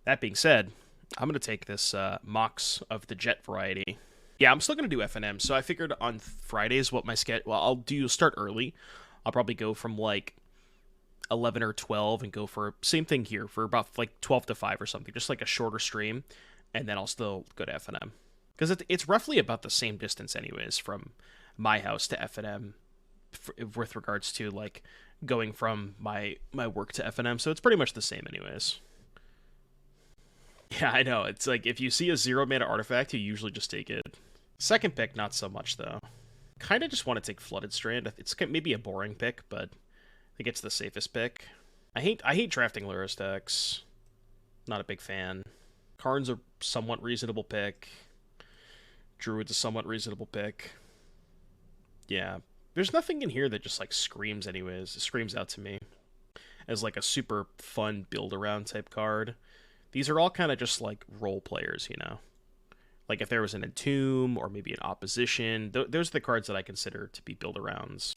That being said, I'm going to take this Mox of the Jet variety. Yeah, I'm still going to do FNM, so I figured on Fridays what my schedule... Well, I'll do start early. I'll probably go from, like, 11 or 12 and go for... Same thing here, for about, like, 12 to 5 or something. Just, like, a shorter stream, and then I'll still go to FNM. Because it's roughly about the same distance anyways from my house to FNM with regards to, like, going from my work to FNM, so it's pretty much the same anyways. Yeah, I know. It's like, if you see a 0-mana artifact, you usually just take it. Second pick, not so much, though. Kind of just want to take Flooded Strand. It's maybe a boring pick, but I think it's the safest pick. I hate drafting Lurrus decks. Not a big fan. Karn's a somewhat reasonable pick. Druid's a somewhat reasonable pick. Yeah. There's nothing in here that just, like, screams anyways. It screams out to me as, like, a super fun build-around type card. These are all kind of just, like, role players, you know? Like, if there was an Entomb, or maybe an Opposition, those are the cards that I consider to be build-arounds.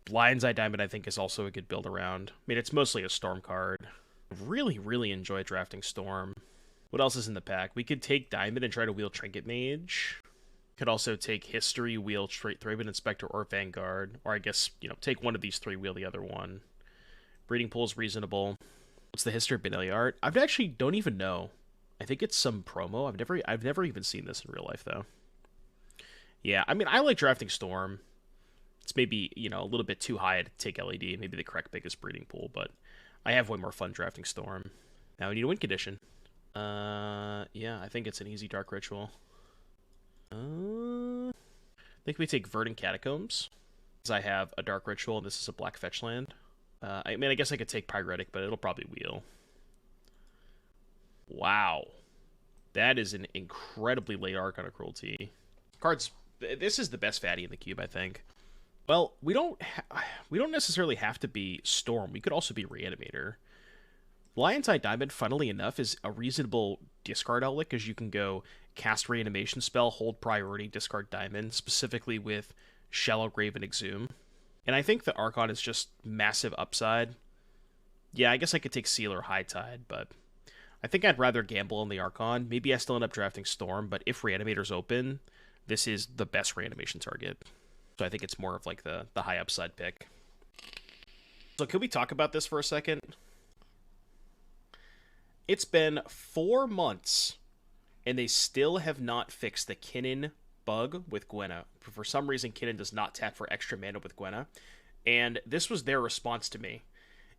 Blind's Eye Diamond, I think, is also a good build-around. I mean, it's mostly a Storm card. I really, really enjoy drafting Storm. What else is in the pack? We could take Diamond and try to wheel Trinket Mage. Could also take History, wheel Thraben Inspector, or Vanguard. Or I guess, you know, take one of these three, wheel the other one. Breeding Pool is reasonable. What's the history of Benelia art? I actually don't even know. I think it's some promo. I've never even seen this in real life, though. Yeah, I mean, I like drafting Storm. It's maybe, you know, a little bit too high to take LED, maybe the correct biggest breeding pool, but I have way more fun drafting Storm. Now we need a win condition. Yeah, I think it's an easy Dark Ritual. I think we take Verdant Catacombs, because I have a Dark Ritual, and this is a black fetch land. I mean, I guess I could take Pyretic, but it'll probably wheel. Wow. That is an incredibly late Archon of Cruelty. Cards, this is the best fatty in the cube, I think. Well, we don't necessarily have to be Storm. We could also be Reanimator. Lion's Eye Diamond, funnily enough, is a reasonable discard outlet, because you can go cast Reanimation spell, hold priority, discard Diamond, specifically with Shallow Grave and Exhume. And I think the Archon is just massive upside. Yeah, I guess I could take Seal or High Tide, but I think I'd rather gamble on the Archon. Maybe I still end up drafting Storm, but if Reanimator's open, this is the best Reanimation target. So I think it's more of like the high upside pick. So can we talk about this for a second? It's been 4 months, and they still have not fixed the Kinnan bug with Gwenna. For some reason, Kinnan does not tap for extra mana with Gwenna, and this was their response to me.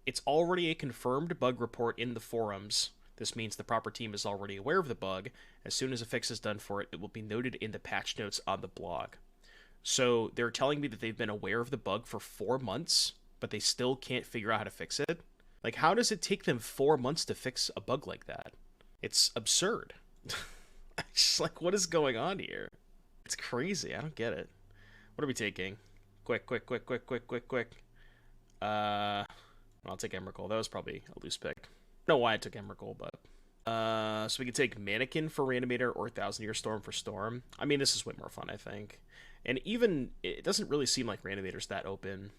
It's already a confirmed bug report in the forums. This means the proper team is already aware of the bug. As soon as a fix is done for it, it will be noted in the patch notes on the blog. So they're telling me that they've been aware of the bug for 4 months, but they still can't figure out how to fix it. Like, how does it take them 4 months to fix a bug like that? It's absurd. It's like, what is going on here? It's crazy. I don't get it. What are we taking? Quick. I'll take Emrakul. That was probably a loose pick. I don't know why I took Emrakul, but... so we could take Mannequin for Reanimator or 1,000-Year Storm for Storm. I mean, this is way more fun, I think. And even, it doesn't really seem like Reanimator's that open.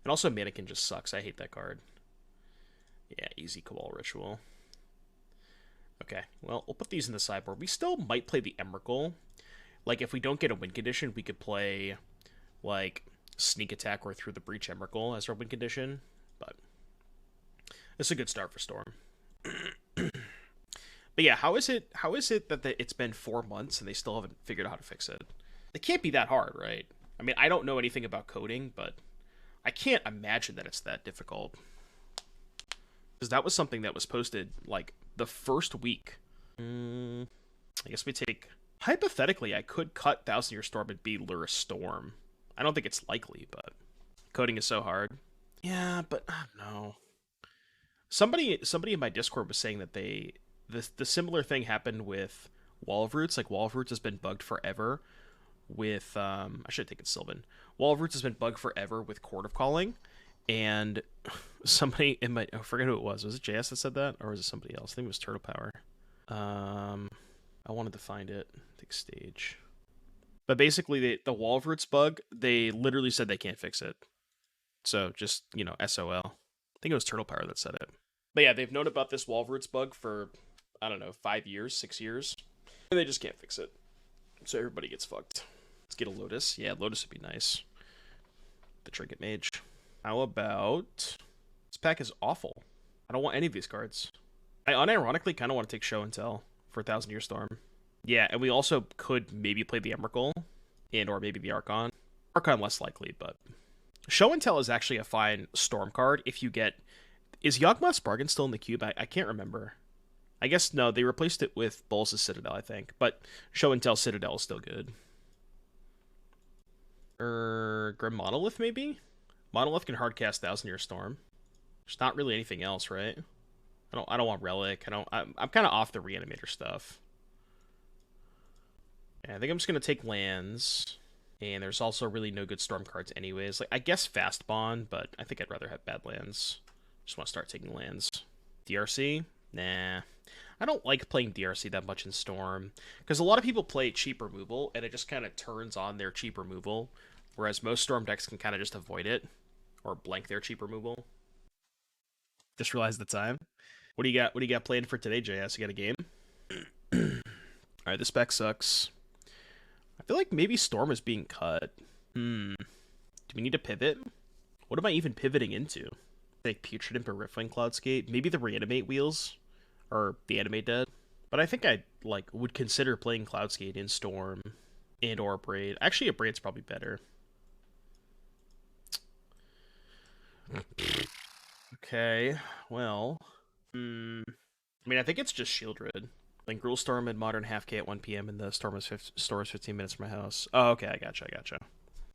And also, Mannequin just sucks. I hate that card. Yeah, easy Cabal Ritual. Okay, well, we'll put these in the sideboard. We still might play the Emrakul. Like, if we don't get a win condition, we could play, like, Sneak Attack or Through the Breach Emrakul as our win condition. But it's a good start for Storm. But yeah, how is it that it's been 4 months and they still haven't figured out how to fix it? It can't be that hard, right? I mean, I don't know anything about coding, but I can't imagine that it's that difficult. Because that was something that was posted, like, the first week. I guess we take... Hypothetically, I could cut 1,000-Year Storm and be Lurrus Storm. I don't think it's likely, but coding is so hard. Yeah, but I don't know. Somebody in my Discord was saying that the similar thing happened with Wall of Roots. Like, Wall of Roots has been bugged forever with... I should have taken Sylvan. Wall of Roots has been bugged forever with Court of Calling. And somebody in my... I forget who it was. Was it JS that said that? Or was it somebody else? I think it was Turtle Power. I wanted to find it. Take stage. But basically, the Wall of Roots bug, they literally said they can't fix it. So just, SOL. I think it was Turtle Power that said it. But yeah, they've known about this Wall of Roots bug for, I don't know, 5 years, 6 years. And they just can't fix it. So everybody gets fucked. Let's get a Lotus. Yeah, Lotus would be nice. The Trinket Mage. How about... This pack is awful. I don't want any of these cards. I unironically kind of want to take Show and Tell for 1,000 Year Storm. Yeah, and we also could maybe play the Emrakul and or maybe the Archon. Archon less likely, but... Show and Tell is actually a fine Storm card if you get... Is Yawgmoth's Bargain still in the cube? I can't remember. I guess, no, they replaced it with Bolas' Citadel, I think. But Show and Tell Citadel is still good. Grim Monolith, maybe? Monolith can hardcast 1,000 Year Storm. There's not really anything else, right? I don't want Relic. I'm kind of off the Reanimator stuff. Yeah, I think I'm just gonna take lands. And there's also really no good Storm cards anyways. Like, I guess Fast Bond, but I think I'd rather have bad lands. Just want to start taking lands. DRC? Nah. I don't like playing DRC that much in Storm. Because a lot of people play cheap removal, and it just kind of turns on their cheap removal. Whereas most Storm decks can kind of just avoid it. Or blank their cheap removal. Just realized the time. What do you got planned for today, JS? You got a game? Alright, this spec sucks. I feel like maybe Storm is being cut. Do we need to pivot? What am I even pivoting into? Like Putrid Imp or Riftwing Cloudscape? Maybe the Reanimate Wheels? Or the Animate Dead? But I think I would consider playing Cloudscape in Storm and or Braid. Actually, a Braid's probably better. Okay, well... I mean, I think it's just Shieldred. Like, Gruul Storm and Modern half K at 1 p.m. and the store is 15 minutes from my house. Oh, okay, I gotcha.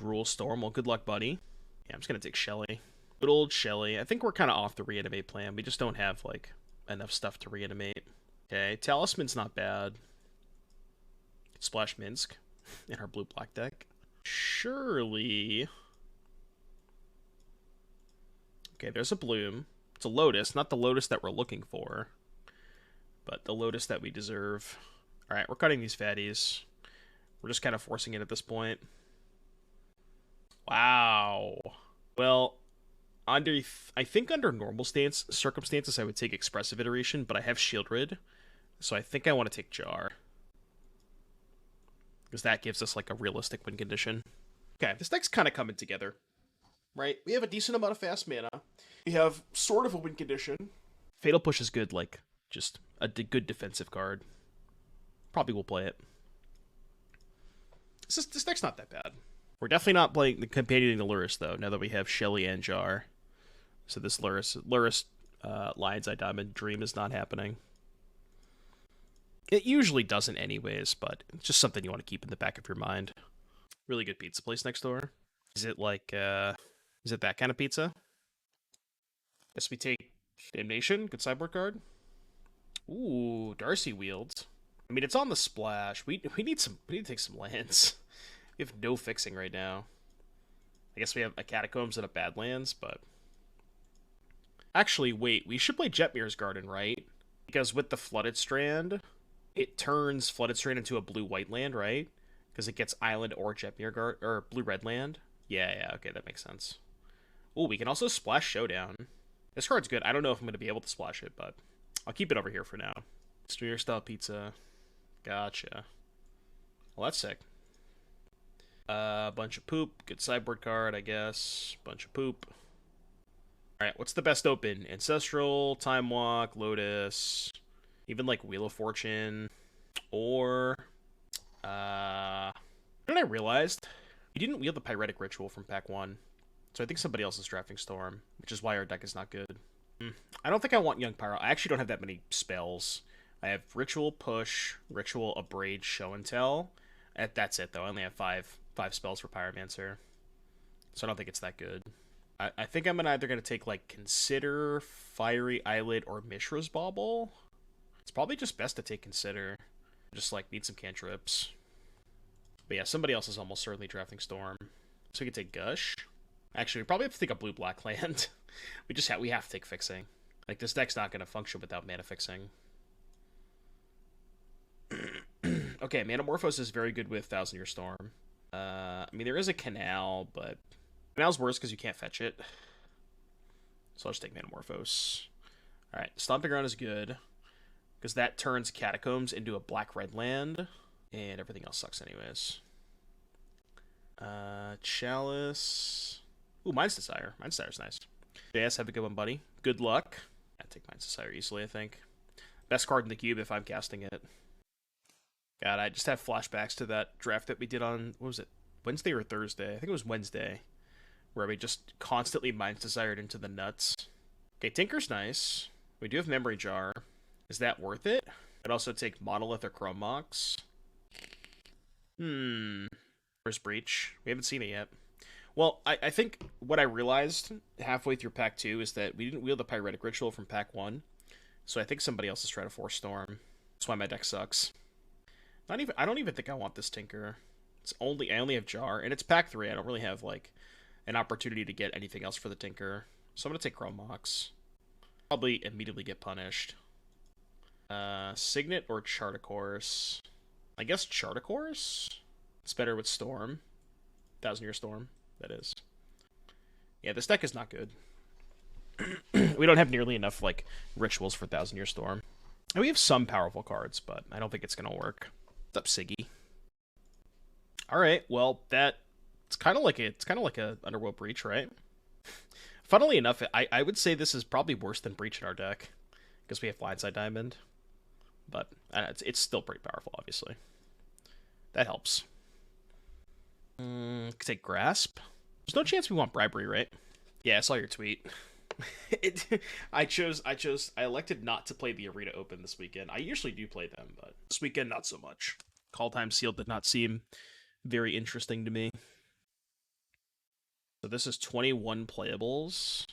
Gruul Storm, well, good luck, buddy. Yeah, I'm just gonna take Shelly. Good old Shelly. I think we're kind of off the Reanimate plan. We just don't have, like, enough stuff to Reanimate. Okay, Talisman's not bad. Splash Minsk in our blue-black deck. Surely... Okay, there's a Bloom. It's a Lotus, not the Lotus that we're looking for, but the Lotus that we deserve. Alright, we're cutting these fatties. We're just kind of forcing it at this point. Wow. Well, I think under normal circumstances, I would take Expressive Iteration, but I have Shieldred, so I think I want to take Jar. Because that gives us, like, a realistic win condition. Okay, this deck's kind of coming together. Right? We have a decent amount of fast mana. We have sort of a win condition. Fatal Push is good, like, just a good defensive card. Probably will play it. This deck's not that bad. We're definitely not playing the competing the Lurrus, though, now that we have Shelly and Jar. So this Lurrus Lion's Eye Diamond Dream is not happening. It usually doesn't anyways, but it's just something you want to keep in the back of your mind. Really good pizza place next door. Is it like, is it that kind of pizza? Guess we take Damnation, good sideboard card. Ooh, Darcy Wields. I mean, it's on the splash. We need to take some lands. We have no fixing right now. I guess we have a Catacombs and a Badlands, but... Actually, wait, we should play Jetmir's Garden, right? Because with the Flooded Strand, it turns Flooded Strand into a blue-white land, right? Because it gets Island or Jetmir Garden, or blue-red land. Yeah, okay, that makes sense. Ooh, we can also splash Showdown. This card's good. I don't know if I'm going to be able to splash it, but I'll keep it over here for now. Streamer style pizza. Gotcha. Well, that's sick. Bunch of poop. Good sideboard card, I guess. Bunch of poop. Alright, what's the best open? Ancestral, Time Walk, Lotus, even like Wheel of Fortune, or... What did I realized? We didn't wield the Pyretic Ritual from pack 1. So I think somebody else is drafting Storm, which is why our deck is not good. I don't think I want Young Pyro. I actually don't have that many spells. I have Ritual, Push, Ritual, Abrade, Show and Tell. That's it, though. I only have five spells for Pyromancer. So I don't think it's that good. I think I'm either going to take, like, Consider, Fiery Eyelid, or Mishra's Bauble. It's probably just best to take Consider. Just, like, need some cantrips. But yeah, somebody else is almost certainly drafting Storm. So we can take Gush. Actually, we probably have to take a blue-black land. we have to take Fixing. Like, this deck's not going to function without mana Fixing. Okay, Manamorphose is very good with 1,000 Year Storm. I mean, there is a Canal, but... Canal's worse because you can't fetch it. So I'll just take Manamorphose. Alright, Stomping Ground is good. because that turns Catacombs into a black-red land, and everything else sucks anyways. Chalice. Ooh, Mind's Desire. Mind's Desire's nice. JS, have a good one, buddy. Good luck. I take Mind's Desire easily, I think. Best card in the cube if I'm casting it. God, I just have flashbacks to that draft that we did on, what was it, Wednesday or Thursday? I think it was Wednesday, where we just constantly Mind's Desired into the nuts. Okay, Tinker's nice. We do have Memory Jar. Is that worth it? I'd also take Monolith or Chrome Mox. Where's Breach? We haven't seen it yet. Well, I think what I realized halfway through Pack 2 is that we didn't wield the Pyretic Ritual from Pack 1. So I think somebody else is trying to force Storm. That's why my deck sucks. I don't even think I want this Tinker. I only have Jar, and it's Pack 3. I don't really have like an opportunity to get anything else for the Tinker. So I'm gonna take Chrome Mox. Probably immediately get punished. Signet or Chart a Course? I guess Chart a Course? It's better with Storm. 1000-Year Storm, that is. Yeah, this deck is not good. We don't have nearly enough like rituals for 1000-Year Storm. And we have some powerful cards, but I don't think it's gonna work. What's up, Siggy? Alright, well, it's kind of like a Underworld Breach, right? Funnily enough, I would say this is probably worse than Breach in our deck, because we have Blindside Diamond. But it's still pretty powerful, obviously. That helps. Could take Grasp. There's no chance we want Bribery, right? Yeah, I saw your tweet. I elected not to play the Arena Open this weekend. I usually do play them, but this weekend not so much. Call Time Sealed did not seem very interesting to me. So this is 21 playables.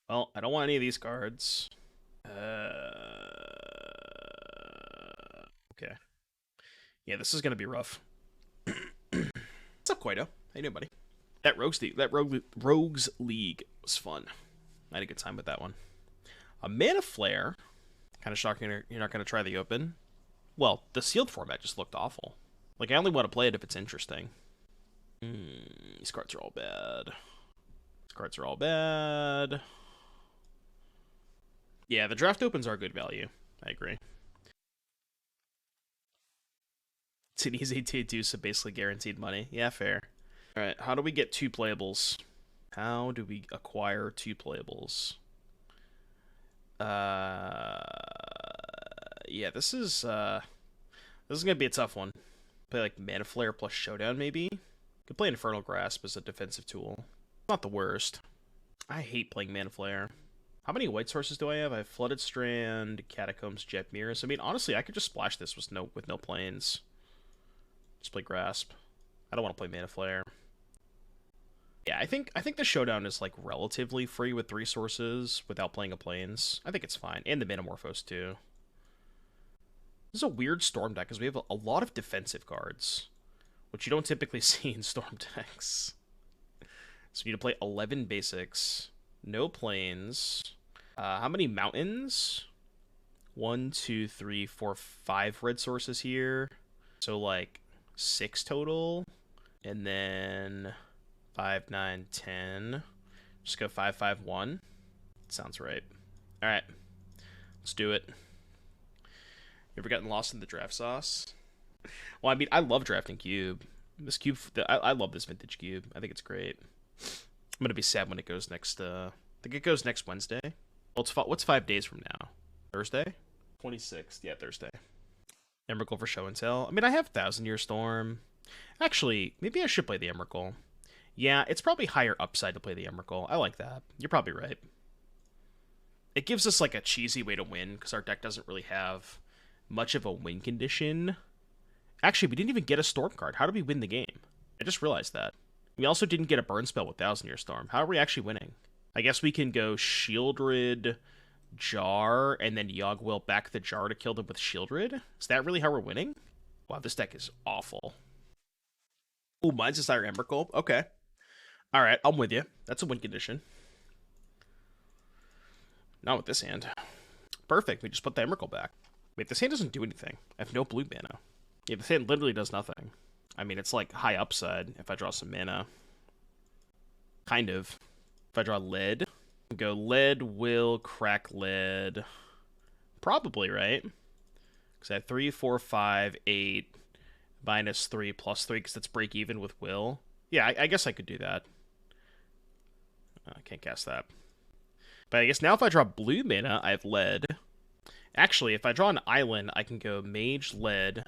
Well, I don't want any of these cards. Okay. Yeah, this is gonna be rough. What's up, Quaido? How you doing, buddy? That Rogues League was fun. I had a good time with that one. A Mana Flare. Kind of shocking you're not going to try the Open. Well, the sealed format just looked awful. Like, I only want to play it if it's interesting. These cards are all bad. Yeah, the draft opens are good value. I agree. It's an easy to do, so basically guaranteed money. Yeah, fair. Alright, how do we get 2 playables? How do we acquire 2 playables? Yeah, this is gonna be a tough one. Play like Mana Flare plus Showdown, maybe? Could play Infernal Grasp as a defensive tool. Not the worst. I hate playing Mana Flare. How many white sources do I have? I have Flooded Strand, Catacombs, Jet Mirrors. I mean, honestly, I could just splash this with no planes. Just play Grasp. I don't want to play Mana Flare. Yeah, I think the Showdown is like relatively free with 3 sources without playing a planes. I think it's fine, and the Metamorphose too. This is a weird Storm deck because we have a lot of defensive cards, which you don't typically see in Storm decks. So we need to play 11 basics, no planes. How many mountains? 1, 2, 3, 4, 5 red sources here. So like 6 total, and then 5, 9, 10. Just go 5, 5, 1. Sounds right. All right, let's do it. You ever gotten lost in the draft sauce? Well, I mean, I love drafting cube. This cube, I love this vintage cube. I think it's great. I'm gonna be sad when it goes next. I think it goes next Wednesday. Well, what's 5 days from now? Thursday? 26th. Yeah, Thursday. Emrakul for show and tell. I mean, I have 1000-Year Storm. Actually, maybe I should play the Emrakul. Yeah, it's probably higher upside to play the Emrakul. I like that. You're probably right. It gives us like a cheesy way to win because our deck doesn't really have much of a win condition. Actually, we didn't even get a Storm card. How did we win the game? I just realized that. We also didn't get a burn spell with 1000-Year Storm. How are we actually winning? I guess we can go Shieldred, Jar, and then Yogg-Will back the Jar to kill them with Shieldred? Is that really how we're winning? Wow, this deck is awful. Ooh, Mind's Desire Emrakul. Okay. Alright, I'm with you. That's a win condition. Not with this hand. Perfect, we just put the Emrakul back. Wait, this hand doesn't do anything. I have no blue mana. Yeah, this hand literally does nothing. I mean, it's like high upside if I draw some mana. Kind of. If I draw lead, go lead, will, crack lead, Probably, right? Because I have 3, 4, 5, 8, minus 3, plus 3, because that's break even with will. Yeah, I guess I could do that. I can't cast that. But I guess now if I draw blue mana, I have lead. Actually, if I draw an island, I can go mage lead,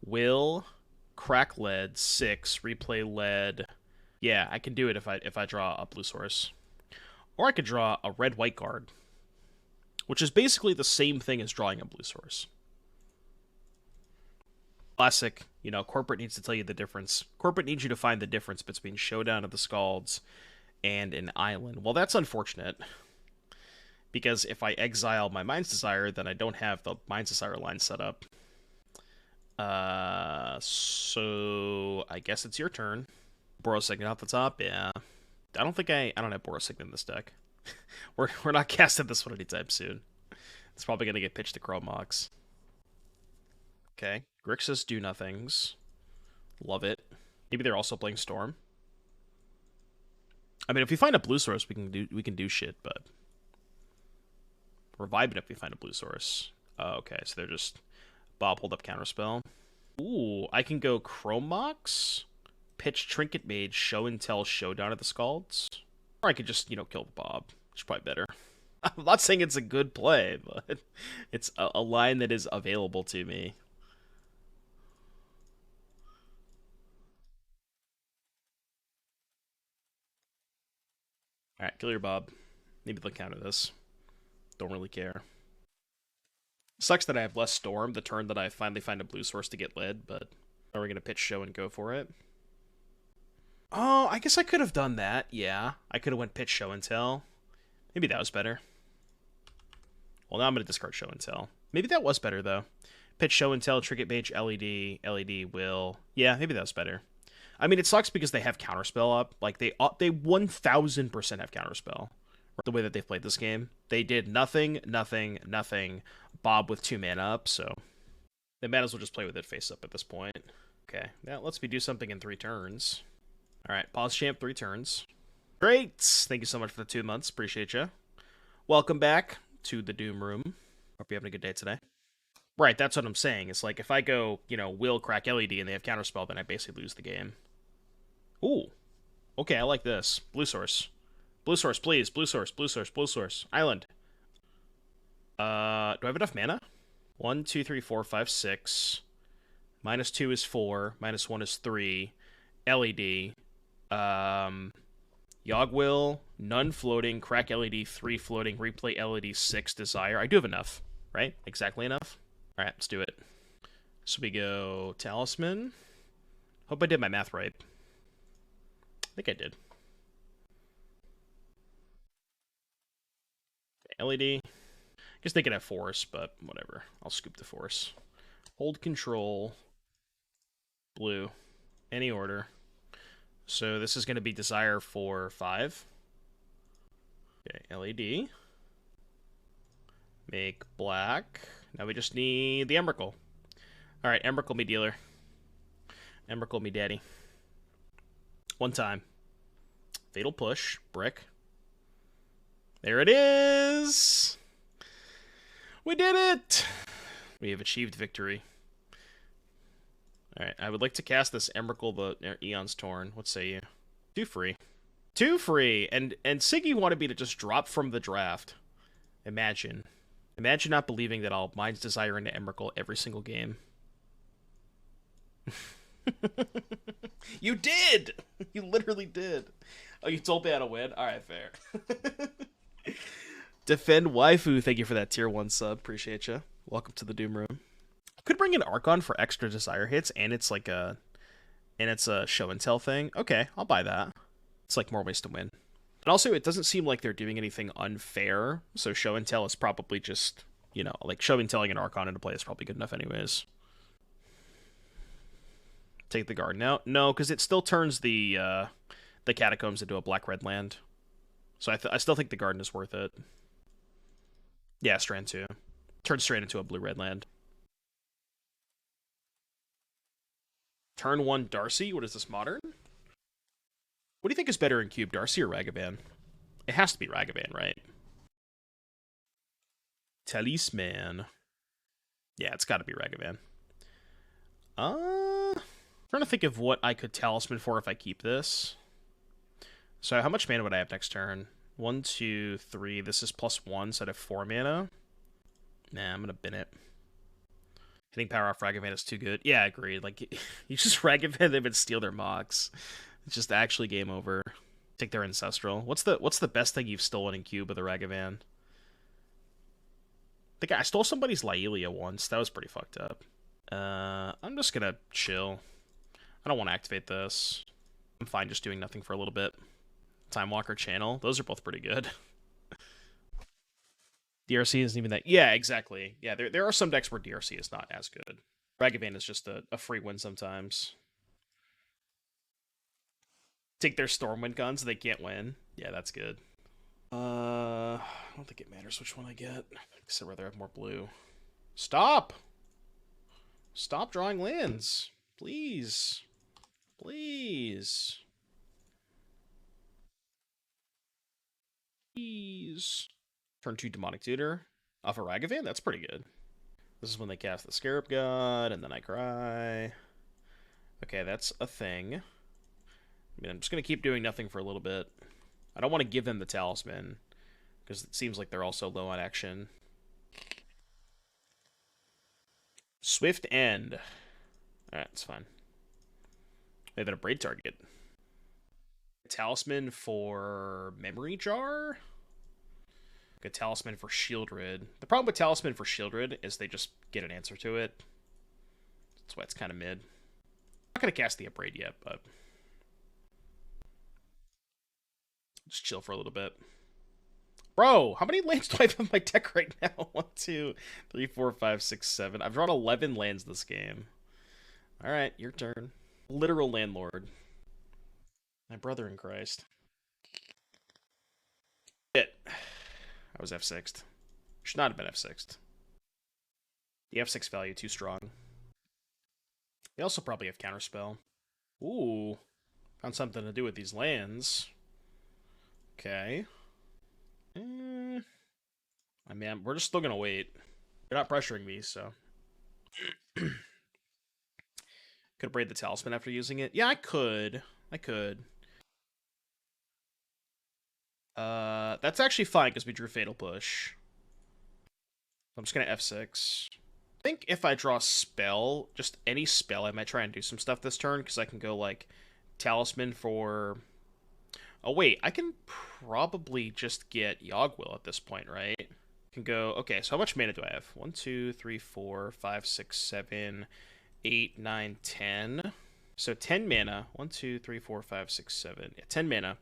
will, crack lead, 6, replay lead. Yeah, I can do it if I draw a blue source. Or I could draw a red-white card, which is basically the same thing as drawing a blue source. Classic, you know, corporate needs to tell you the difference. Corporate needs you to find the difference between Showdown of the Scalds and an island. Well, that's unfortunate, because if I exile my Mind's Desire, then I don't have the Mind's Desire line set up. So I guess it's your turn. Boros Signet off the top, yeah. I don't have Boros Signet in this deck. we're not casting this one anytime soon. It's probably gonna get pitched to Chromox. Okay, Grixis do nothings. Love it. Maybe they're also playing Storm. I mean, if we find a blue source, we can do shit, but we're vibing if we find a blue source. Oh, okay, so they're just Bob hold up counterspell. Ooh, I can go Chromox, pitch Trinket Mage, show and tell Showdown of the Scalds. Or I could just, you know, kill Bob, which is probably better. I'm not saying it's a good play, but it's a line that is available to me. Alright, kill your Bob. Maybe they'll counter this. Don't really care. Sucks that I have less Storm the turn that I finally find a blue source to get led, but are we going to pitch show and go for it? Oh, I guess I could have done that, yeah. I could have went pitch show and tell. Maybe that was better. Well, now I'm going to discard show and tell. Maybe that was better, though. Pitch show and tell, Trinket Mage, LED, LED, will. Yeah, maybe that was better. I mean, it sucks because they have counterspell up. Like, they 1000% have counterspell. The way that they've played this game. They did nothing, nothing, nothing. Bob with 2 mana up, so they might as well just play with it face up at this point. Okay, now let's me do something in 3 turns. Alright, pause champ 3 turns. Great! Thank you so much for the 2 months. Appreciate you. Welcome back to the Doom Room. Hope you're having a good day today. Right, that's what I'm saying. It's like if I go, you know, will crack LED and they have counterspell, then I basically lose the game. Ooh. Okay, I like this. Blue source. Blue source, please. Blue source, blue source, blue source. Island. Do I have enough mana? 1, 2, 3, 4, 5, 6. -2 is 4. -1 is 3. LED. Yogwill. None floating. Crack LED. 3 floating. Replay LED. 6 desire. I do have enough, right? Exactly enough. Alright, let's do it. So we go Talisman. Hope I did my math right. I think I did. LED. I guess they could have force, but whatever. I'll scoop the force. Hold control. Blue. Any order. So this is going to be desire for 5. Okay, LED. Make black. Now we just need the Emrakul. Alright, Emrakul me dealer. Emrakul me daddy. 1 time. Fatal push. Brick. There it is! We did it! We have achieved victory. Alright, I would like to cast this Emrakul the Eon's Torn. What say you? 2 free. 2 free! And Siggy wanted me to just drop from the draft. Imagine. Imagine not believing that I'll Mind's Desire into Emrakul every single game. You did! You literally did. Oh, you told me how to win? Alright, fair. Defend Waifu, thank you for that tier 1 sub. Appreciate you. Welcome to the Doom Room. Could bring an Archon for extra desire hits, and it's like a show and tell thing. Okay, I'll buy that. It's like more ways to win. And also, it doesn't seem like they're doing anything unfair, so show and tell is probably just, you know, like show and telling an Archon into play is probably good enough anyways. Take the Garden out? No, because it still turns the Catacombs into a black-red land. So I still think the Garden is worth it. Yeah, Strand 2. Turns Strand into a blue-red land. Turn 1 Darcy? What is this, Modern? What do you think is better in Cube, Darcy or Ragavan? It has to be Ragavan, right? Talisman. Yeah, it's got to be Ragavan. I'm trying to think of what I could Talisman for if I keep this. So how much mana would I have next turn? 1, 2, 3. This is +1, so I'd have 4 mana. Nah, I'm gonna bin it. Hitting power off Ragavan is too good. Yeah, I agree. Like, you just Ragavan them and steal their mocks. It's just actually game over. Take their Ancestral. What's the best thing you've stolen in Cube with a Ragavan? I think I stole somebody's Lailia once. That was pretty fucked up. I'm just gonna chill. I don't want to activate this. I'm fine just doing nothing for a little bit. Time Walker Channel. Those are both pretty good. DRC isn't even that... Yeah, exactly. Yeah, there are some decks where DRC is not as good. Ragavan is just a free win sometimes. Take their Stormwind guns, they can't win. Yeah, that's good. I don't think it matters which one I get. Because I'd rather have more blue. Stop! Stop drawing lands. Please. Please. Please. Turn 2 Demonic Tutor. Off a Ragavan? That's pretty good. This is when they cast the Scarab God, and then I cry. Okay, that's a thing. I mean, I'm just going to keep doing nothing for a little bit. I don't want to give them the Talisman, because it seems like they're also low on action. Swift End. Alright, it's fine. They have a Braid target. Talisman for Memory Jar? A Talisman for Shieldred. The problem with Talisman for Shieldred is they just get an answer to it. That's why it's kind of mid. I'm not going to cast the Upbraid yet, but... just chill for a little bit. Bro, how many lands do I have in my deck right now? 1, 2, 3, 4, 5, 6, 7. I've drawn 11 lands this game. Alright, your turn. Literal landlord. My brother in Christ. Shit. I was F6'd. Should not have been F6'd. The F6 value too strong. They also probably have Counterspell. Ooh. Found something to do with these lands. Okay. I mean, we're just still gonna wait. They're not pressuring me, so. Could braid the Talisman after using it? Yeah, I could. That's actually fine because we drew Fatal Push. I'm just gonna F6. I think if I draw spell, just any spell, I might try and do some stuff this turn because I can go like Talisman for... Oh wait, I can probably just get Yogwill at this point, right? I can go... Okay, so how much mana do I have? 1, 2, 3, 4, 5, 6, 7, 8, 9, 10. So 10 mana. 1, 2, 3, 4, 5, 6, 7. Yeah, 10 mana.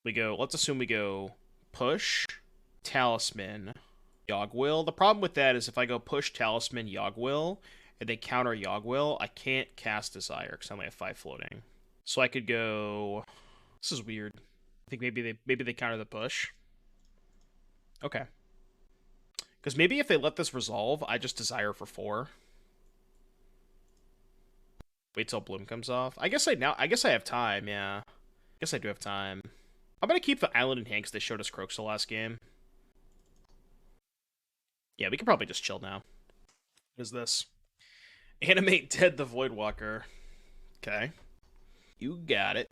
We go... Let's assume we go Push, Talisman, Yogwill. The problem with that is if I go Push, Talisman, Yogwill, and they counter Yogwill, I can't cast Desire because I only have 5 floating. So I could go... This is weird. I think maybe they counter the push. Okay. Because maybe if they let this resolve, I just Desire for 4. Wait till Bloom comes off. I guess I have time, yeah. I guess I do have time. I'm gonna keep the island in hand because they showed us Croaks the last game. Yeah, we can probably just chill now. What is this? Animate Dead the Voidwalker. Okay. You got it.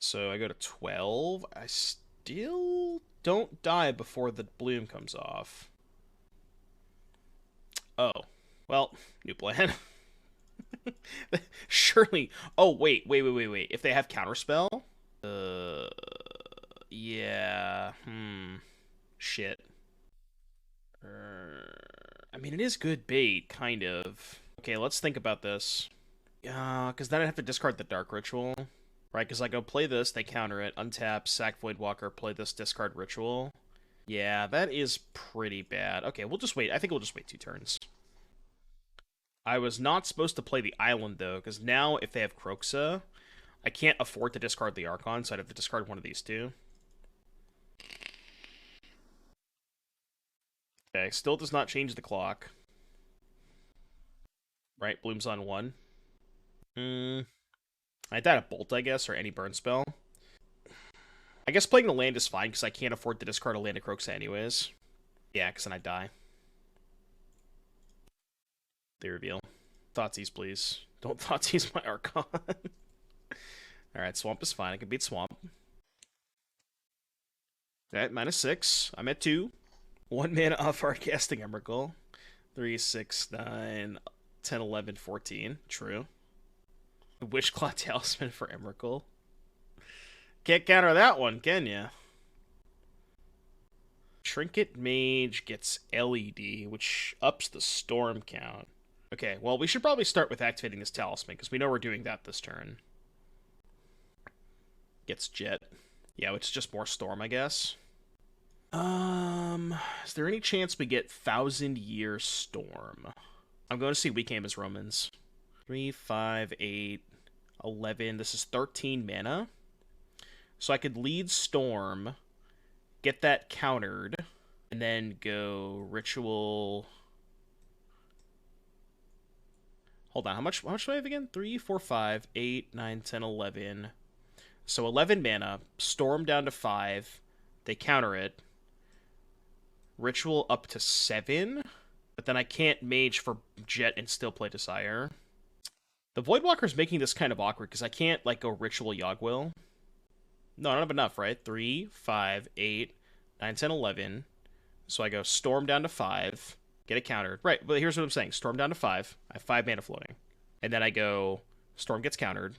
So I go to 12. I still don't die before the bloom comes off. Oh. Well, new plan. Surely. Oh, wait. If they have Counterspell? Yeah. Shit. I mean, it is good bait, kind of. Okay, let's think about this. Because then I'd have to discard the Dark Ritual. Right, because I go play this, they counter it, untap, sack Voidwalker, play this, discard Ritual. Yeah, that is pretty bad. Okay, we'll just wait. I think we'll just wait 2 turns. I was not supposed to play the island, though, because now if they have Croxa, I can't afford to discard the Archon, so I'd have to discard one of these 2. Okay, still does not change the clock. Right, Bloom's on 1. I died a Bolt, I guess, or any burn spell. I guess playing the land is fine, because I can't afford to discard a land of Croxa anyways. Yeah, because then I die. They reveal. Thoughtseize, please. Don't Thoughtseize my Archon. Alright, Swamp is fine. I can beat Swamp. Alright, -6. I'm at 2. 1 mana off our casting Emrakul. 3, 6, 9, 10, 11, 14. True. Wishclaw Talisman for Emrakul. Can't counter that one, can ya? Trinket Mage gets LED, which ups the storm count. Okay, well, we should probably start with activating this talisman, because we know we're doing that this turn. Gets Jet. Yeah, which is just more storm, I guess. Is there any chance we get 1,000-Year Storm? I'm going to see Weak Aim as Romans. 3, 5, 8, 11. This is 13 mana. So I could lead Storm, get that countered, and then go Ritual. Hold on, how much do I have again? 3, 4, 5, 8, 9, 10, 11. So 11 mana, Storm down to 5. They counter it. Ritual up to 7. But then I can't Mage for Jet and still play Desire. The Voidwalker's making this kind of awkward, because I can't, like, go Ritual Yogwill. No, I don't have enough, right? 3, 5, 8, 9, 10, 11. So I go Storm down to 5. Get it countered. Right, but here's what I'm saying. Storm down to 5. I have 5 mana floating. And then I go Storm gets countered.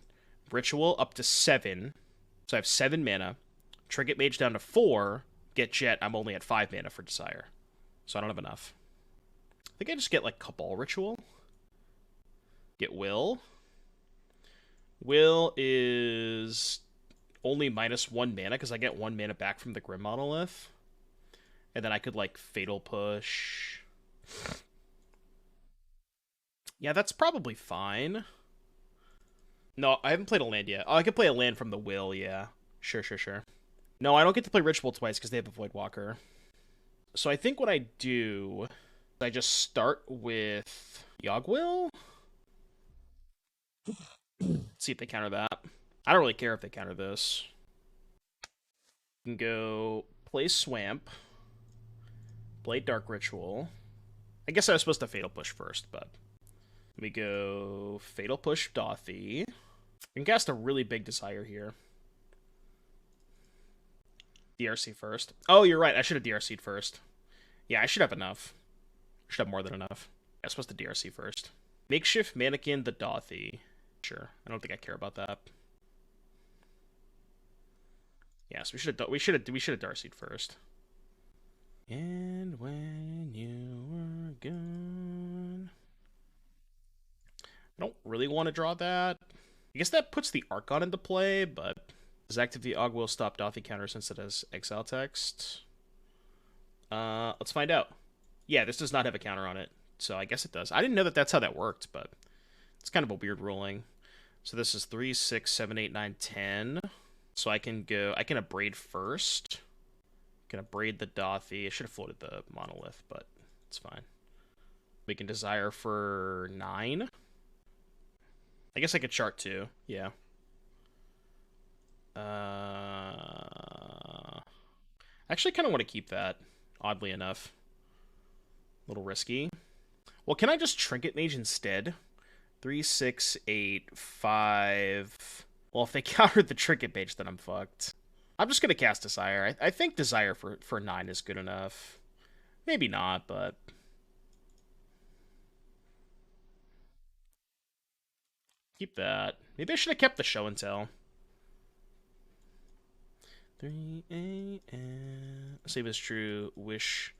Ritual up to 7. So I have 7 mana. Trinket Mage down to 4. Get Jet. I'm only at 5 mana for Desire. So I don't have enough. I think I just get, like, Cabal Ritual. Get Will. Will is only -1 mana, because I get 1 mana back from the Grim Monolith. And then I could, like, Fatal Push. Yeah, that's probably fine. No, I haven't played a land yet. Oh, I could play a land from the Will, yeah. Sure, sure, sure. No, I don't get to play Ritual twice because they have a Voidwalker. So I think what I do, I just start with Yogwill. See if they counter that. I don't really care if they counter this. You can go play Swamp. Play Dark Ritual. I guess I was supposed to Fatal Push first, but... We go Fatal Push Dothy. We can cast a really big Desire here. DRC first. Oh, you're right. I should have DRC'd first. Yeah, I should have enough. I should have more than enough. I was supposed to DRC first. Makeshift Mannequin the Dothy. Sure. I don't think I care about that. Yeah, so we should have DRC'd first. And when you were gone. I don't really want to draw that. I guess that puts the Archon into play, but does activate Ogwill stop Dothy counter since it has exile text? Let's find out. Yeah, this does not have a counter on it, so I guess it does. I didn't know that that's how that worked, but it's kind of a weird ruling. So this is 3, 6, 7, 8, 9, 10. So I can Abrade first. I can Abrade the Dothy. I should have floated the Monolith, but it's fine. We can Desire for 9. I guess I could chart too. Yeah. Actually, kind of want to keep that, oddly enough. A little risky. Well, can I just Trinket Mage instead? 3, 6, 8, 5... Well, if they countered the Trinket Mage, then I'm fucked. I'm just going to cast Desire. I think Desire for 9 is good enough. Maybe not, but... Keep that. Maybe I should have kept the Show and Tell. 3 a.m. Save is true. Wish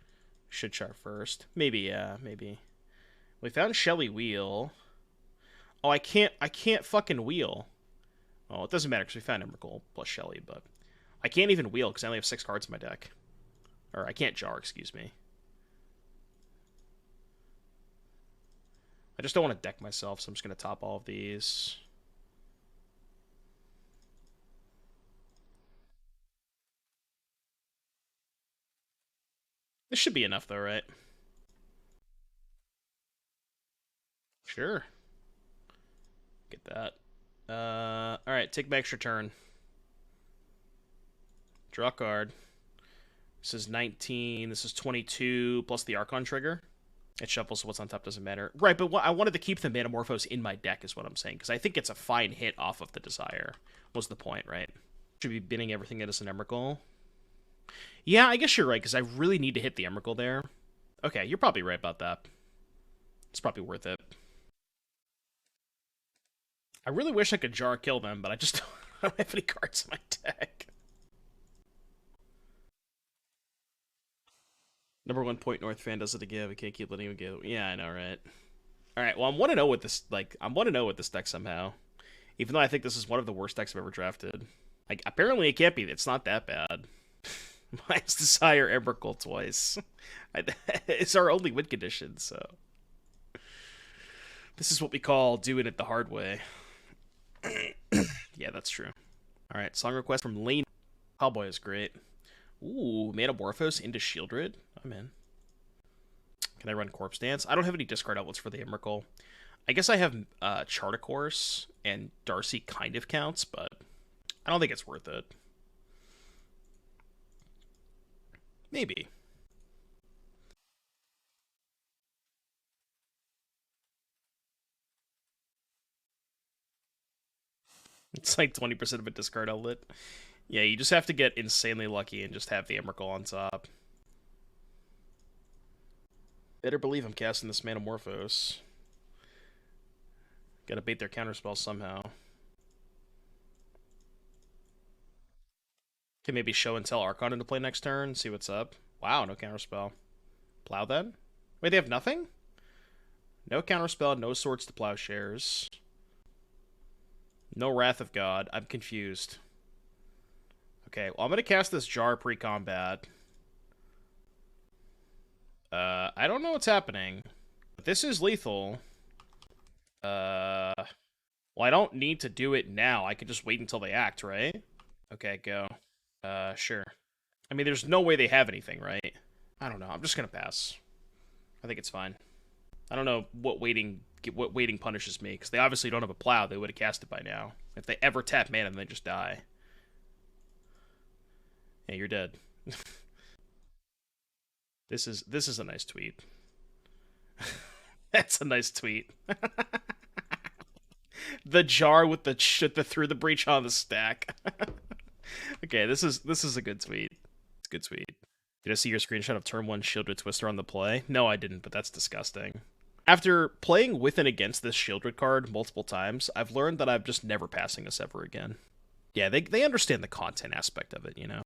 should chart first. Maybe, yeah, maybe. We found Shelly Wheel. Oh, I can't fucking wheel. Oh, it doesn't matter because we found Emrakul plus Shelly, but I can't even wheel because I only have 6 cards in my deck. Or I can't jar, excuse me. I just don't want to deck myself, so I'm just going to top all of these. This should be enough, though, right? Sure. Get that. Alright, take my extra turn. Draw a card. This is 19. This is 22 plus the Archon trigger. It shuffles, so what's on top doesn't matter. Right, but I wanted to keep the Manamorphose in my deck is what I'm saying, because I think it's a fine hit off of the Desire, was the point, right? Should be binning everything that is an Emrakul. Yeah, I guess you're right, because I really need to hit the Emrakul there. Okay, you're probably right about that. It's probably worth it. I really wish I could Jar kill them, but I just don't have any cards in my deck. Number 1 Point North fan does it to give. I can't keep letting him go. Yeah, I know, right? All right. Well, I'm 1-0 with this. Like, I'm 1-0 with this deck somehow. Even though I think this is one of the worst decks I've ever drafted. Like, apparently it can't be. It's not that bad. Mine's Desire Emrakul twice. It's our only win condition, so. This is what we call doing it the hard way. Yeah, that's true. All right. Song request from Lane. Cowboy is great. Ooh, Manamorphose into Shieldred. I'm in. Can I run Corpse Dance? I don't have any discard outlets for the Emrakul. I guess I have Charticourse, and Darcy kind of counts, but I don't think it's worth it. Maybe. It's like 20% of a discard outlet. Yeah, you just have to get insanely lucky and just have the Emrakul on top. Better believe I'm casting this Manamorphose. Gotta bait their counterspell somehow. Can maybe show and tell Archon into play next turn, see what's up. Wow, no counterspell. Plow then? Wait, they have nothing? No counterspell, no Swords to Plowshares. No Wrath of God. I'm confused. Okay, well, I'm gonna cast this Jar pre-combat. I don't know what's happening. But this is lethal. Well, I don't need to do it now. I can just wait until they act, right? Okay, go. Sure. I mean, there's no way they have anything, right? I don't know. I'm just gonna pass. I think it's fine. I don't know what waiting punishes me, because they obviously don't have a plow. They would have cast it by now. If they ever tap mana, then they just die. Hey, you're dead. This is a nice tweet. That's a nice tweet. The jar with the through the breach on the stack. Okay, this is a good tweet. It's a good tweet. Did I see your screenshot of turn 1 Shieldred Twister on the play? No, I didn't, but that's disgusting. After playing with and against this Shieldred card multiple times, I've learned that I'm just never passing this ever again. Yeah, they understand the content aspect of it, you know?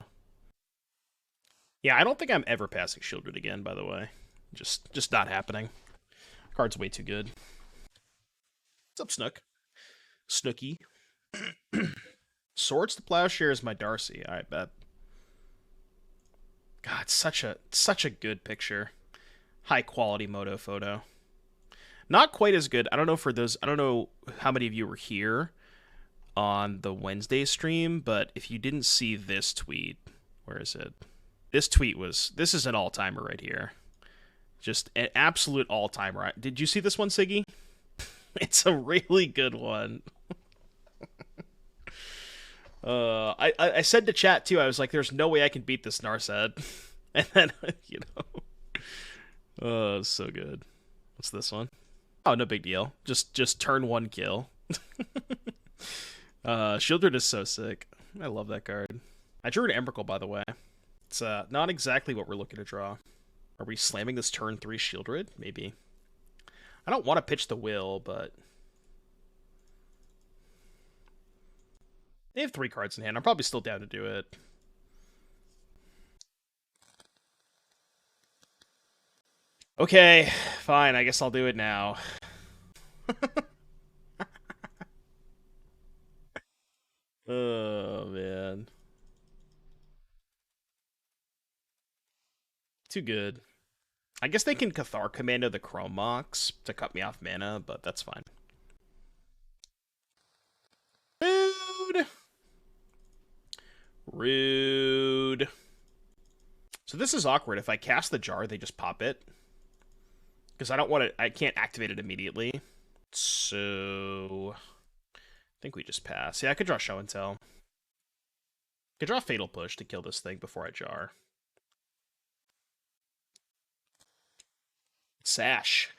Yeah, I don't think I'm ever passing Shieldred again, by the way. Just not happening. Card's way too good. What's up, Snook? Snooky. Swords to Plowshare is my Darcy. I bet. God, such a good picture. High quality moto photo. Not quite as good. I don't know for those. I don't know how many of you were here on the Wednesday stream, but if you didn't see this tweet, where is it? This tweet was. This is an all timer right here. Just an absolute all timer. Did you see this one, Siggy? It's a really good one. I said to chat too. I was like, "There's no way I can beat this Narset," and then you know, oh, so good. What's this one? Oh, no big deal. Just turn 1 kill. Shieldred is so sick. I love that card. I drew an Emrakul, by the way. It's not exactly what we're looking to draw. Are we slamming this turn 3 Shieldred? Maybe. I don't want to pitch the will, but they have 3 cards in hand. I'm probably still down to do it. Okay, fine. I guess I'll do it now. Oh, man. Too good. I guess they can Cathar Commando the Chrome Mox to cut me off mana, but that's fine. Rude. Rude. So this is awkward. If I cast the jar, they just pop it. Because I don't want to... I can't activate it immediately. So... I think we just pass. Yeah, I could draw Show and Tell. I could draw Fatal Push to kill this thing before I jar. Sash.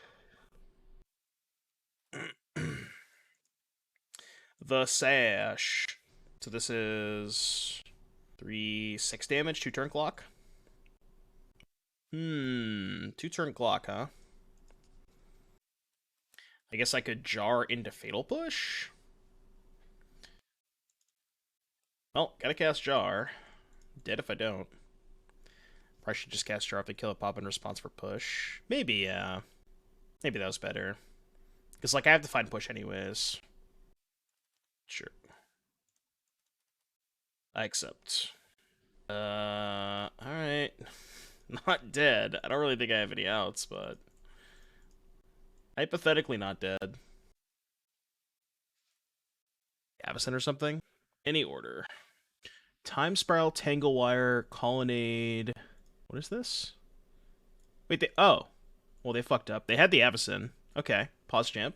The Sash. So this is 3/6 damage, 2 turn clock. 2 turn clock, huh? I guess I could jar into Fatal Push. Well, gotta cast Jar. Dead if I don't. Probably should just cast Jar if they kill a pop in response for push. Maybe, yeah. Maybe that was better. Because, like, I have to find push anyways. Sure. I accept. Alright. Not dead. I don't really think I have any outs, but... hypothetically not dead. Avacyn or something? Any order. Time Spiral, Tangle Wire, Colonnade... What is this? Wait, they... Oh. Well, they fucked up. They had the Avacyn. Okay. Pause champ.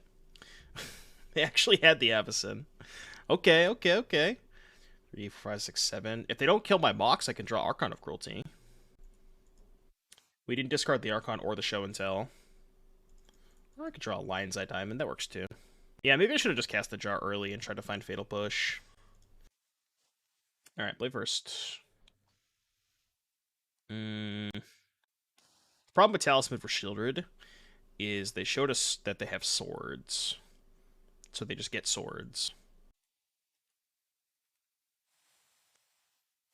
They actually had the Avacyn. Okay, okay, okay. 3, 4, 5, 6, 7. If they don't kill my Mox, I can draw Archon of Cruelty. We didn't discard the Archon or the Show and Tell. Or I could draw a Lion's Eye Diamond. That works too. Yeah, maybe I should have just cast the Jar early and tried to find Fatal Push. Alright, play first. The problem with Talisman for Shieldred is they showed us that they have swords. So they just get swords.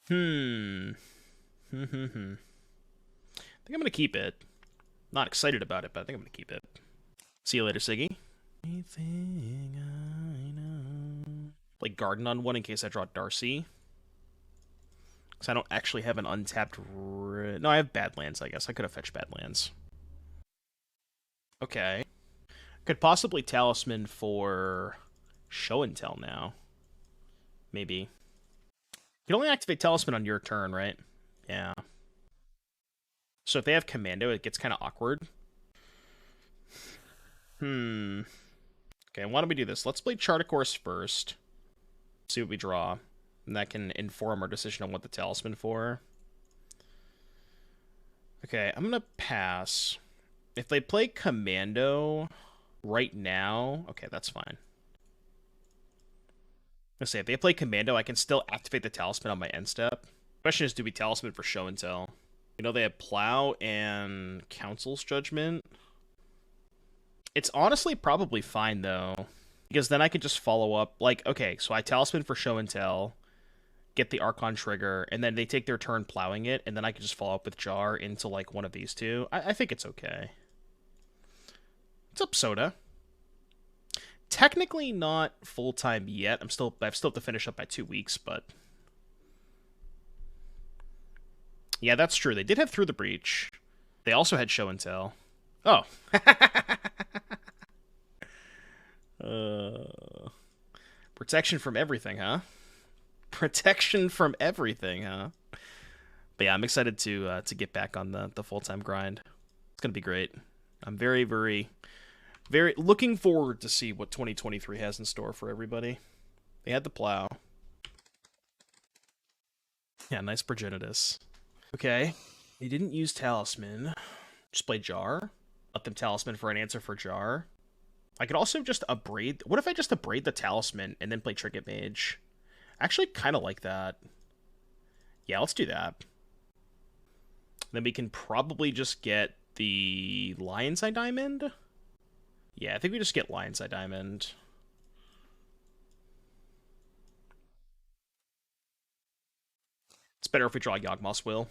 I think I'm going to keep it. Not excited about it, but I think I'm going to keep it. See you later, Siggy. Anything I know. Play Garden on one in case I draw Darcy. Because I don't actually have an untapped... No, I have Badlands, I guess. I could have fetched Badlands. Okay. Could possibly Talisman for Show and Tell now. Maybe. You can only activate Talisman on your turn, right? Yeah. So if they have Commando, it gets kind of awkward. Okay, why don't we do this? Let's play Chart a Course first. See what we draw. And that can inform our decision on what the Talisman for. Okay, I'm going to pass. If they play Commando right now... Okay, that's fine. Let's say if they play Commando, I can still activate the Talisman on my end step. Question is, do we Talisman for Show and Tell? You know, they have Plow and Council's Judgment. It's honestly probably fine, though. Because then I can just follow up. Like, okay, so I Talisman for Show and Tell, get the Archon trigger, and then they take their turn plowing it, and then I can just follow up with Jar into, like, one of these two. I think it's okay. What's up, Soda? Technically not full-time yet. I've still have to finish up by 2 weeks, but... Yeah, that's true. They did have Through the Breach. They also had Show and Tell. Oh. Protection from everything, huh? Protection from everything, huh? But yeah, I'm excited to get back on the full-time grind. It's gonna be great. I'm very, very, very looking forward to see what 2023 has in store for everybody. They had the Plow. Yeah, nice Progenitus. Okay. They didn't use Talisman. Just play Jar. Let them Talisman for an answer for Jar. I could also just Abrade... What if I just Abrade the Talisman and then play Trinket Mage? I actually kind of like that. Yeah, let's do that. Then we can probably just get the Lion's Eye Diamond. Yeah, I think we just get Lion's Eye Diamond. It's better if we draw Yawgmoth's Will.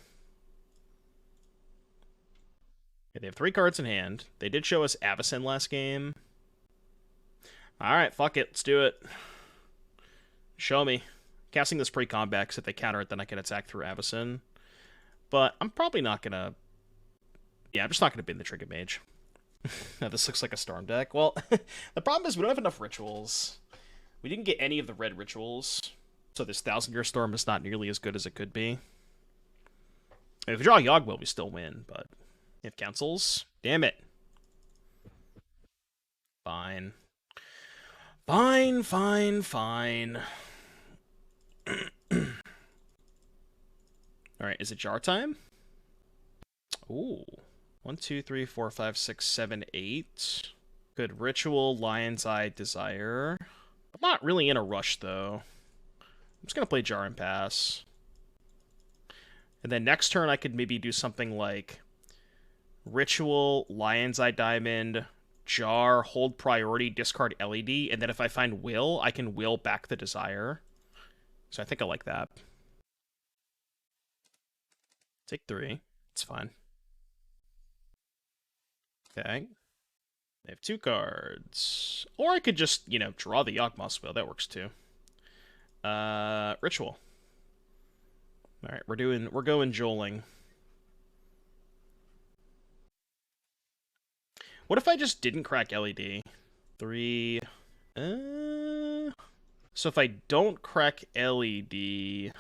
Okay, they have 3 cards in hand. They did show us Avacyn last game. Alright, fuck it. Let's do it. Show me. Casting this pre-combat, because if they counter it, then I can attack through Avacyn. But I'm probably not going to... Yeah, I'm just not going to bin the Trinket Mage. Now, this looks like a Storm deck. Well, the problem is we don't have enough rituals. We didn't get any of the red rituals. So this 1,000-Year Storm is not nearly as good as it could be. If we draw Yawgmoth, we still win, but... If Councils? Damn it. Fine. Fine, fine, fine. Alright, is it Jar time? Ooh. 1, 2, 3, 4, 5, 6, 7, 8. Good. Ritual, Lion's Eye, Desire. I'm not really in a rush, though. I'm just going to play Jar and pass. And then next turn, I could maybe do something like Ritual, Lion's Eye Diamond, Jar, hold priority, discard LED, and then if I find Will, I can will back the Desire. So I think I like that. Take 3. It's fine. Okay. They have 2 cards. Or I could just, you know, draw the Yawgmoth's Will. That works too. Ritual. Alright, we're going Joling. What if I just didn't crack LED? 3. So if I don't crack LED... I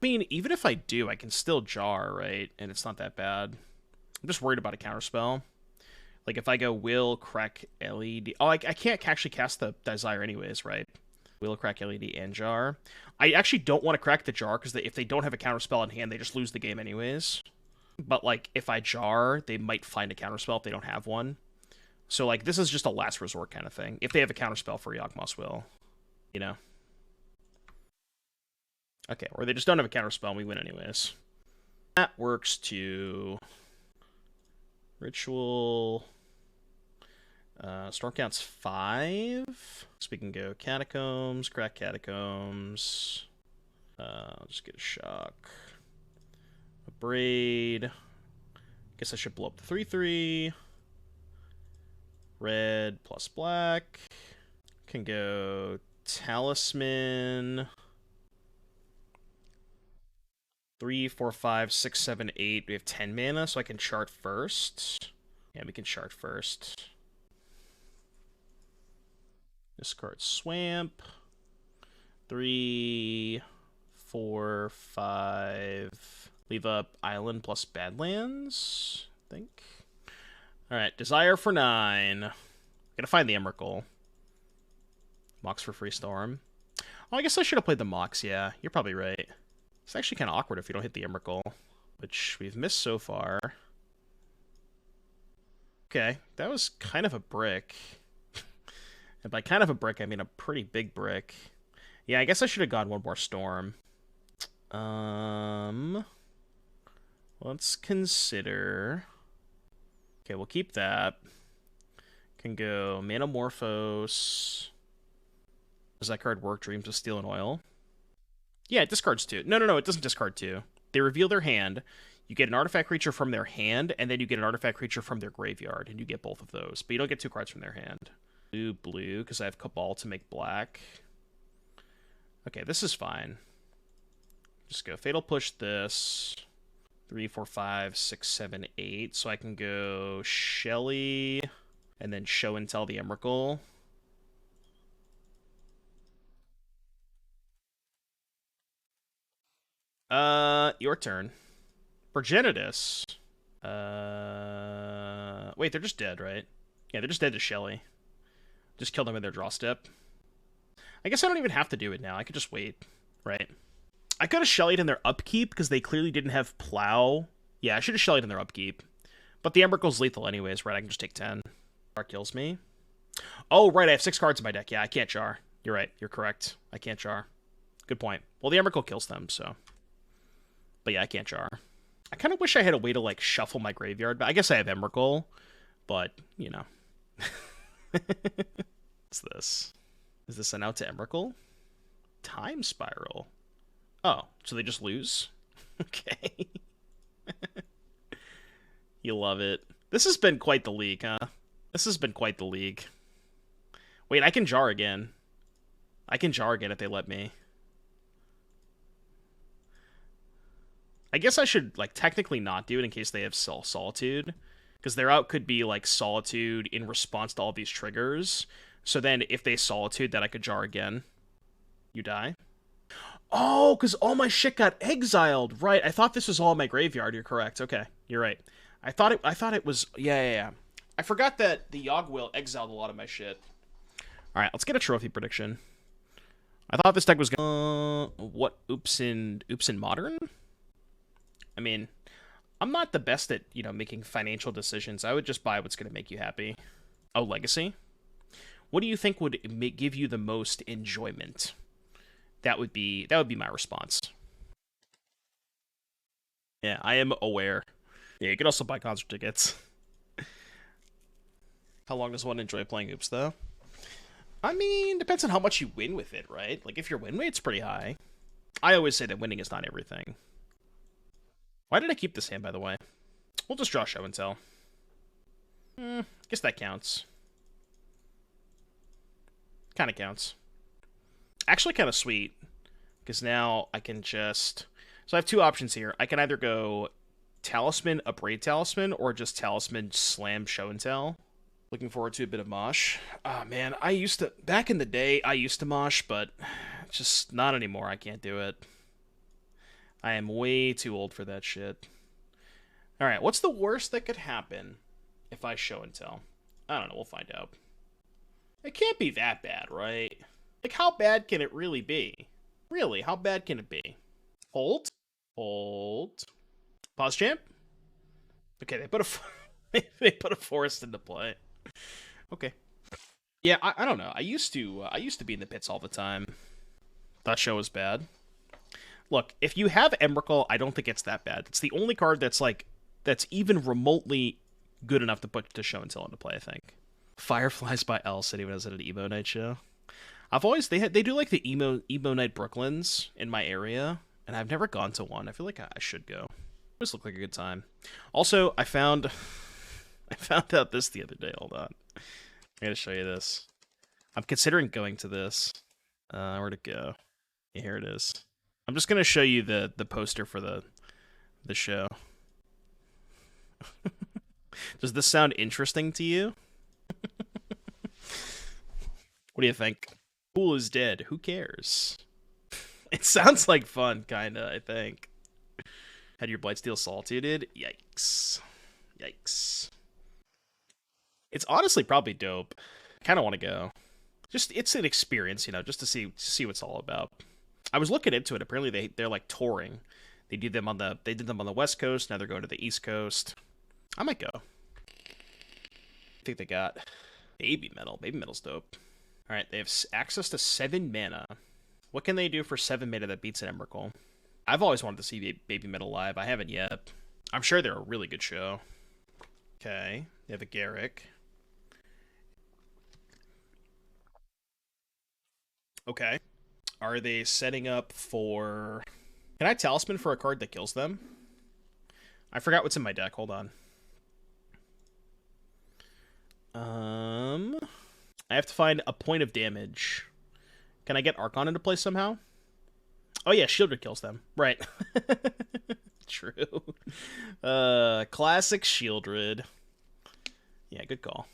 mean, even if I do, I can still jar, right? And it's not that bad. I'm just worried about a counterspell. Like, if I go will, crack LED... Oh, I can't actually cast the Desire anyways, right? Will, crack LED, and jar. I actually don't want to crack the jar, because if they don't have a counterspell in hand, they just lose the game anyways. But, like, if I jar, they might find a counterspell if they don't have one. So, like, this is just a last resort kind of thing. If they have a counterspell for Yawgmoth's Will, you know? Okay, or they just don't have a counterspell and we win anyways. That works too. Ritual. Storm count's 5. So we can go Catacombs, crack Catacombs. I'll just get a shock. A Braid. Guess I should blow up the 3/3. Red plus black. Can go Talisman. 3, 4, 5, 6, 7, 8. We have 10 mana, so I can chart first. Yeah, we can chart first. Discard Swamp. 3, 4, 5. Leave up Island plus Badlands, I think. Alright, Desire for 9. Gotta find the Emrakul. Mox for Free Storm. Oh, I guess I should have played the Mox, yeah. You're probably right. It's actually kind of awkward if you don't hit the Emrakul, which we've missed so far. Okay, that was kind of a brick. And by kind of a brick, I mean a pretty big brick. Yeah, I guess I should have gone one more Storm. Let's consider... Okay, we'll keep that. Can go Manamorphose. Does that card work? Dreams of Steel and Oil? Yeah, it discards 2. No, it doesn't discard 2. They reveal their hand. You get an artifact creature from their hand, and then you get an artifact creature from their graveyard, and you get both of those. But you don't get 2 cards from their hand. Blue, because I have Cabal to make black. Okay, this is fine. Just go Fatal Push this. 3, 4, 5, 6, 7, 8. So I can go Shelly, and then Show and Tell the Emrakul. Your turn. Progenitus. Wait, they're just dead, right? Yeah, they're just dead to Shelly. Just kill them in their draw step. I guess I don't even have to do it now. I could just wait, right? I could have Shellied in their upkeep, because they clearly didn't have Plow. Yeah, I should have Shellied in their upkeep. But the Emrakul's lethal anyways, right? I can just take 10. Jar kills me. Oh, right, I have 6 cards in my deck. Yeah, I can't jar. You're right, you're correct. I can't jar. Good point. Well, the Emrakul kills them, so... But yeah, I can't jar. I kind of wish I had a way to, like, shuffle my graveyard. But I guess I have Emrakul. But, you know. What's this? Is this an out to Emrakul? Time Spiral. Oh, so they just lose? Okay. You love it. This has been quite the league, huh? This has been quite the league. Wait, I can jar again. I can jar again if they let me. I guess I should, like, technically not do it in case they have Solitude. Because their out could be, like, Solitude in response to all these triggers. So then, if they Solitude, then I could jar again. You die. Oh, because all my shit got exiled. Right, I thought this was all in my graveyard. You're correct. Okay, you're right. I thought it was... Yeah. I forgot that the Yawgwill exiled a lot of my shit. Alright, let's get a trophy prediction. I thought this deck was gonna... what? Oops in Modern? I mean, I'm not the best at, making financial decisions. I would just buy what's going to make you happy. Oh, Legacy? What do you think would give you the most enjoyment? That would be my response. Yeah, I am aware. Yeah, you could also buy concert tickets. How long does one enjoy playing Oops, though? I mean, depends on how much you win with it, right? Like, if your win rate's pretty high. I always say that winning is not everything. Why did I keep this hand, by the way? We'll just draw show and tell. Guess that counts. Kind of counts. Actually, kind of sweet. Because now I can just... So I have two options here. I can either go Talisman, Upgrade Talisman, or just Talisman, Slam, Show and Tell. Looking forward to a bit of Mosh. Ah, man, I used to... Back in the day, I used to Mosh, but just not anymore. I can't do it. I am way too old for that shit. Alright, what's the worst that could happen if I Show and Tell? I don't know, we'll find out. It can't be that bad, right? Like, how bad can it really be? Really, how bad can it be? Hold. Hold. Pause champ. Okay, they put a they put a forest into play. Okay. Yeah, I don't know. I used to be in the pits all the time. That show was bad. Look, if you have Emrakul, I don't think it's that bad. It's the only card that's even remotely good enough to put to Show and Tell into play, I think. Fireflies by L said he was at an emo night show. I've always they do like the emo night Brooklyns in my area, and I've never gone to one. I feel like I should go. It just looked like a good time. Also, I found out this the other day. Hold on, I gotta show you this. I'm considering going to this. Where'd it go? Yeah, here it is. I'm just gonna show you the poster for the show. Does this sound interesting to you? What do you think? Pool is dead. Who cares? It sounds like fun, kinda, I think. Had your Blightsteel salted? Yikes. Yikes. It's honestly probably dope. I kinda wanna go. Just it's an experience, just to see what it's all about. I was looking into it. Apparently they're like touring. They did them on the West Coast, now they're going to the East Coast. I might go. I think they got Baby Metal. Baby Metal's dope. Alright, they have access to 7 mana. What can they do for 7 mana that beats an Emrakul? I've always wanted to see Baby Metal live. I haven't yet. I'm sure they're a really good show. Okay, they have a Garrick. Okay. Are they setting up for... Can I Talisman for a card that kills them? I forgot what's in my deck. Hold on. I have to find a point of damage. Can I get Archon into play somehow? Oh yeah, Shieldred kills them. Right. True. Classic Shieldred. Yeah, good call.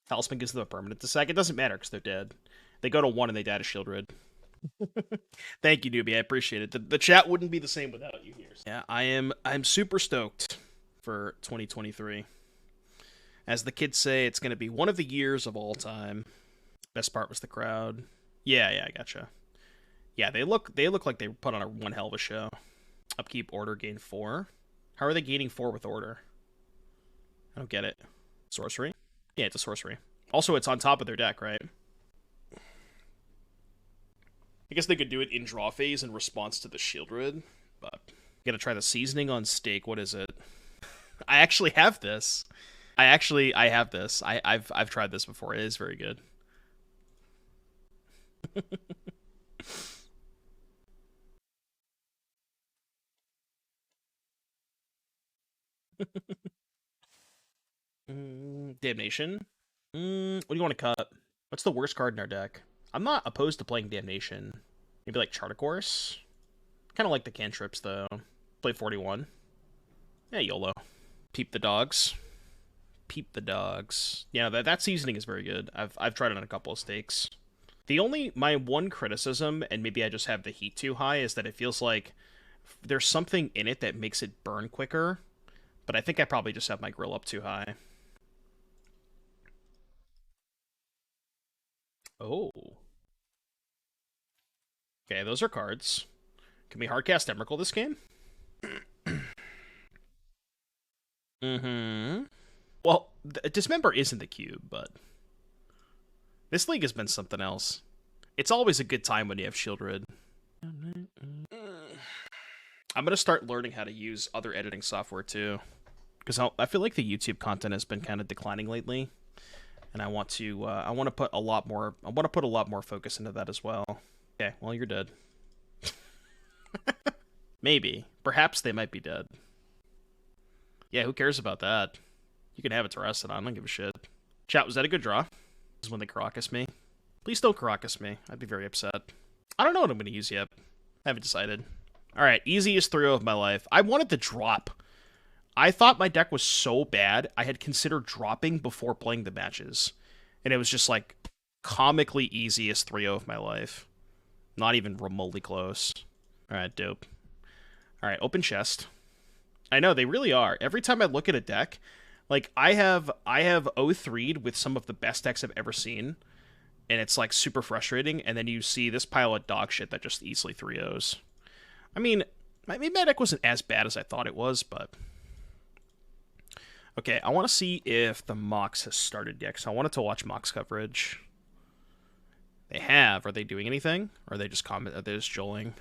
Talisman gives them a permanent to sack. It doesn't matter because they're dead. They go to 1 and they die to Shieldred. Thank you, newbie. I appreciate it. The chat wouldn't be the same without you here. Yeah, I'm super stoked for 2023. As the kids say, it's going to be one of the years of all time. Best part was the crowd. Yeah, I gotcha. Yeah, they look like they put on one hell of a show. Upkeep, order, gain 4. How are they gaining 4 with order? I don't get it. Sorcery? Yeah, it's a sorcery. Also, it's on top of their deck, right? I guess they could do it in draw phase in response to the Shieldred, but gotta try the seasoning on steak. What is it? I actually have this. I have this. I've tried this before. It is very good. Damnation. What do you want to cut? What's the worst card in our deck? I'm not opposed to playing Damnation. Maybe like Chart a Course? Kind of like the cantrips, though. Play 41. Yeah, YOLO. Peep the dogs. Peep the dogs. Yeah, that seasoning is very good. I've tried it on a couple of steaks. My one criticism, and maybe I just have the heat too high, is that it feels like there's something in it that makes it burn quicker. But I think I probably just have my grill up too high. Oh. Okay, those are cards. Can we hardcast Emrakul this game? Mm-hmm. Well, Dismember isn't the cube, but this league has been something else. It's always a good time when you have Shieldred. I'm gonna start learning how to use other editing software too, because I feel like the YouTube content has been kind of declining lately, and I want to put a lot more focus into that as well. Okay, well you're dead. Maybe, perhaps they might be dead. Yeah, who cares about that? You can have it to rest it on. I don't give a shit. Chat, was that a good draw? This is when they Caracas me. Please don't Caracas me. I'd be very upset. I don't know what I'm gonna use yet. I haven't decided. Alright, easiest 3-0 of my life. I wanted to drop. I thought my deck was so bad, I had considered dropping before playing the matches. And it was just like, comically easiest 3-0 of my life. Not even remotely close. Alright, dope. Alright, open chest. I know, they really are. Every time I look at a deck, like, I have 0-3'd with some of the best decks I've ever seen. And it's, like, super frustrating. And then you see this pile of dog shit that just easily 3-0s. I mean, maybe my deck wasn't as bad as I thought it was, but... Okay, I want to see if the Mox has started yet, because I wanted to watch Mox coverage. They have. Are they doing anything? Or are they just jolling?